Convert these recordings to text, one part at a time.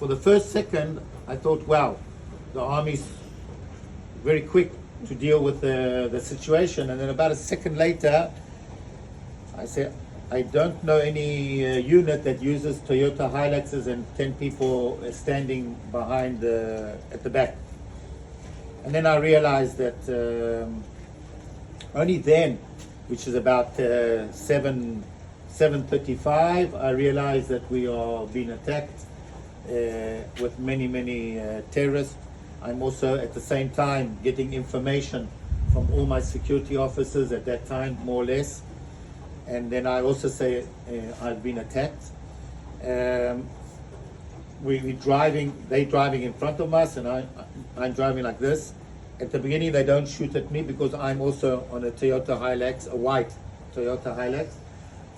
for the first second, I thought, wow, the army's very quick to deal with the situation. And then about a second later, I said, I don't know any unit that uses Toyota Hiluxes and 10 people standing behind at the back. And then I realized that only then, which is about 7:35, I realized that we are being attacked with many terrorists. I'm also at the same time getting information from all my security officers at that time, more or less. And then I also say I've been attacked. We're driving, they're driving in front of us, and I'm driving like this. At the beginning, they don't shoot at me because I'm also on a Toyota Hilux, a white Toyota Hilux.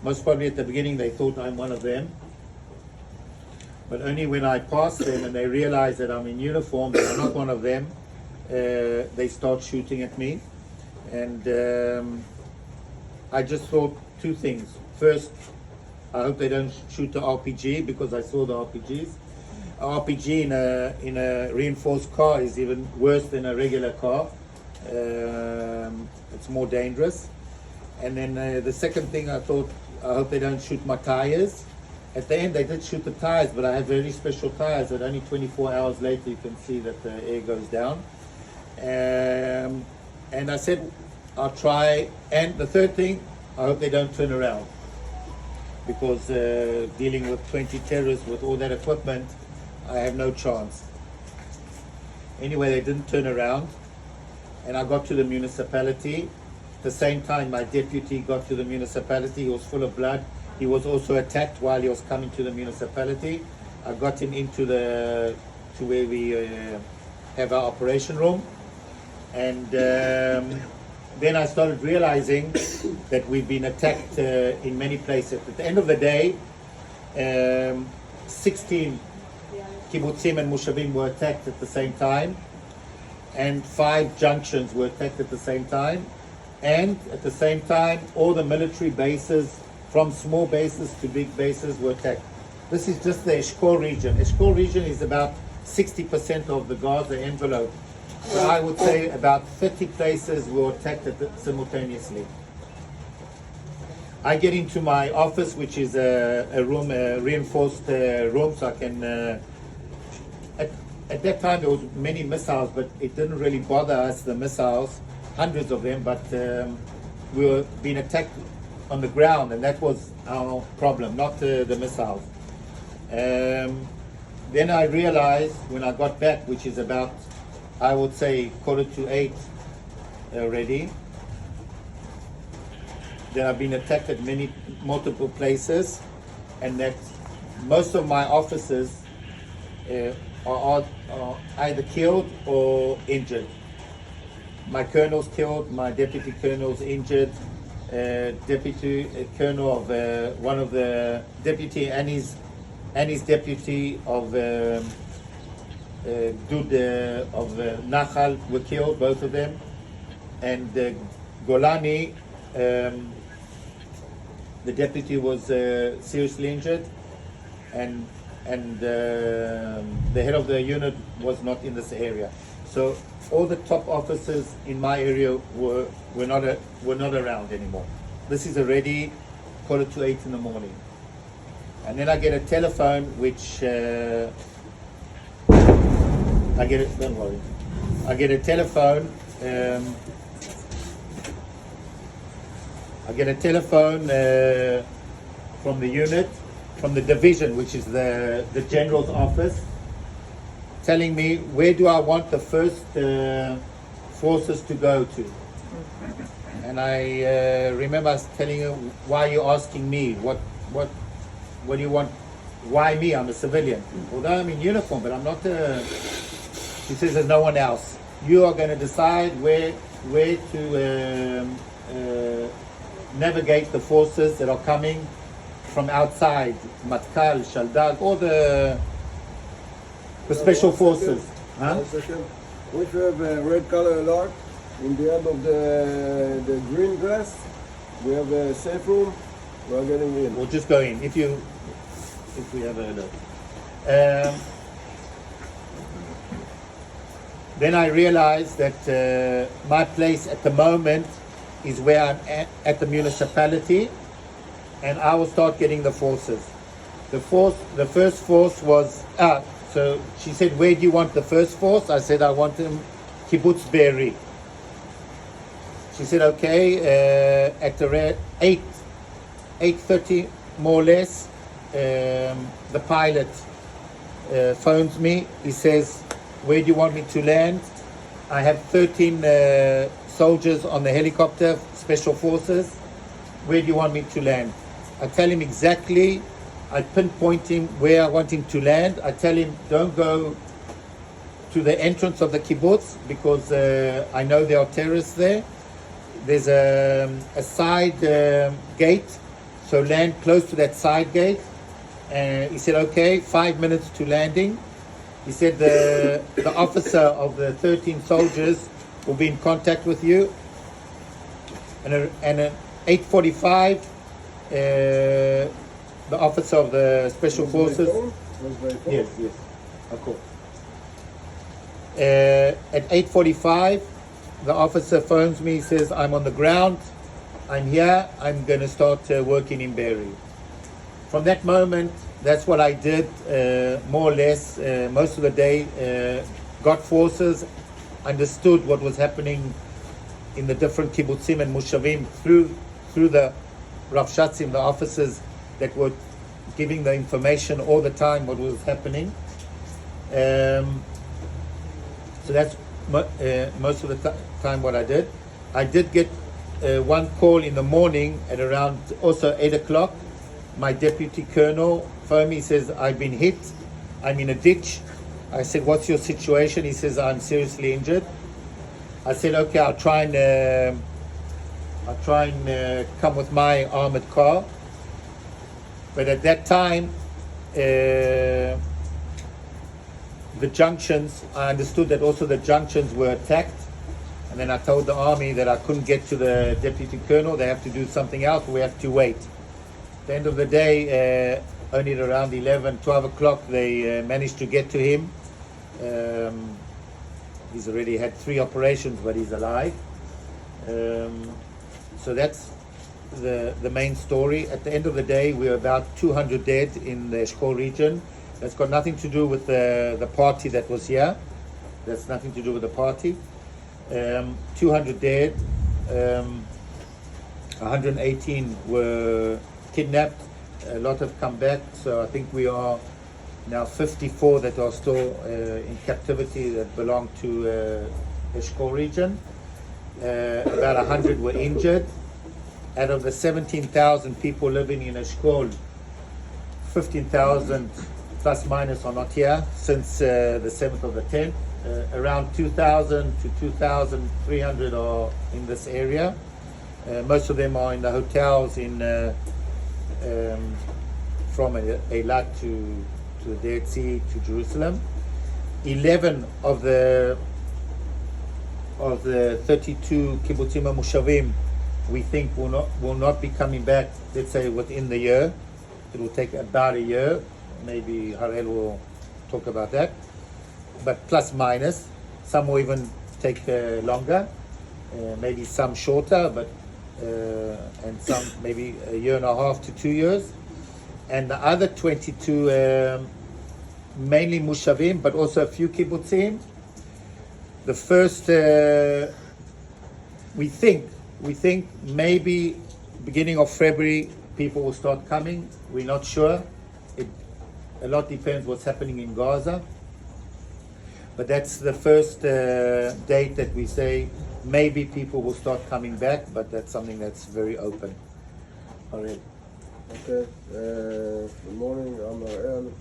Most probably at the beginning, they thought I'm one of them. But only when I pass them and they realize that I'm in uniform, that I'm not one of them, they start shooting at me. And I just thought two things. First, I hope they don't shoot the RPG, because I saw the RPGs. RPG in a reinforced car is even worse than a regular car. It's more dangerous. And then the second thing, I thought, I hope they don't shoot my tires. At the end, they did shoot the tires, but I have very special tires that only 24 hours later you can see that the air goes down. And I said, I'll try. And the third thing, I hope they don't turn around, because dealing with 20 terrorists with all that equipment, I have no chance. Anyway, they didn't turn around, and I got to the municipality. At the same time, my deputy got to the municipality. He was full of blood. He was also attacked while he was coming to the municipality. I got him into to where we have our operation room, and then I started realizing that we've been attacked in many places. At the end of the day, 16 kibbutzim and mushavim were attacked at the same time, and 5 junctions were attacked at the same time, and at the same time, all the military bases, from small bases to big bases, were attacked. This is just the Eshkol region. Eshkol region is about 60% of the Gaza envelope. So I would say about 30 places were attacked simultaneously. I get into my office, which is a room, a reinforced room, so I can. At that time, there was many missiles, but it didn't really bother us, the missiles, hundreds of them. But we were being attacked on the ground, and that was our problem, not the missiles. Then I realized when I got back, which is about, I would say, 7:45 already, that I've been attacked at multiple places, and that most of my officers are either killed or injured. My colonel's killed, my deputy colonel's injured, deputy colonel of one of the deputy and his deputy of Dud of Nachal were killed, both of them, and Golani, the deputy, was seriously injured, and the head of the unit was not in this area. So all the top officers in my area were not around anymore. This is already 7:45 in the morning, and then I get a telephone, which don't worry. I get a telephone. From the unit, from the division, which is the general's office, telling me where do I want the first forces to go to. And I remember us telling her, why are you asking me? What do you want? Why me? I'm a civilian. Although I'm in uniform, but I'm not she says there's no one else. You are going to decide where to navigate the forces that are coming from outside, Matkal, Shaldag, all the special forces. Huh? If you have a red color alert, in the end of the green grass, we have a safe room. We are getting in. We'll just go in if we have a alert. Then I realized that my place at the moment is where I'm at the municipality, and I will start getting the forces. The first force was so she said, where do you want the first force? I said, I want them Kibbutz Be'eri. She said, okay. At around 8:30 more or less, the pilot phones me. He says, where do you want me to land? I have 13 soldiers on the helicopter, special forces. Where do you want me to land? I tell him exactly. I pinpoint him where I want him to land. I tell him, don't go to the entrance of the kibbutz because I know there are terrorists there. There's a side gate, so land close to that side gate. And he said, okay, 5 minutes to landing. He said the officer of the 13 soldiers will be in contact with you. And at 8:45, the officer of the special forces. Yes, of course. At 8:45, the officer phones me. He says, I'm on the ground. I'm here. I'm going to start working in Be'eri. From that moment, that's what I did, more or less, most of the day. Got forces, understood what was happening in the different kibbutzim and mushavim through the Ravshatzim, the officers that were giving the information all the time what was happening. So that's most of the time what I did. I did get one call in the morning at around also 8 o'clock. My deputy colonel phoned me. He says, I've been hit. I'm in a ditch. I said, what's your situation? He says, I'm seriously injured. I said, okay, I'll try and come with my armored car. But at that time, the junctions, I understood that also the junctions were attacked. And then I told the army that I couldn't get to the deputy colonel. They have to do something else. We have to wait. At the end of the day, only at around 11, 12 o'clock, they managed to get to him. He's already had 3 operations, but he's alive. So that's the main story. At the end of the day, we're about 200 dead in the Eshkol region. That's got nothing to do with the party that was here. That's nothing to do with the party. 200 dead. 118 were kidnapped. A lot have come back. So I think we are now 54 that are still in captivity that belong to Eshkol region. About 100 were injured. Out of the 17,000 people living in Eshkol, 15,000 plus minus are not here since the 7th of the 10th. Around 2,000 to 2,300 are in this area. Most of them are in the hotels in from Eilat to the Dead Sea to Jerusalem. 11 of the 32 kibbutzim and mushavim we think will not be coming back, let's say within the year. It will take about a year. Maybe Harel will talk about that. But plus minus, some will even take longer, maybe some shorter, but and some maybe a year and a half to 2 years. And the other 22, mainly mushavim, but also a few kibbutzim. The first, we think maybe beginning of February people will start coming. We're not sure. A lot depends what's happening in Gaza. But that's the first date that we say maybe people will start coming back, but that's something that's very open. All right. Okay. Good morning. I'm Ariel.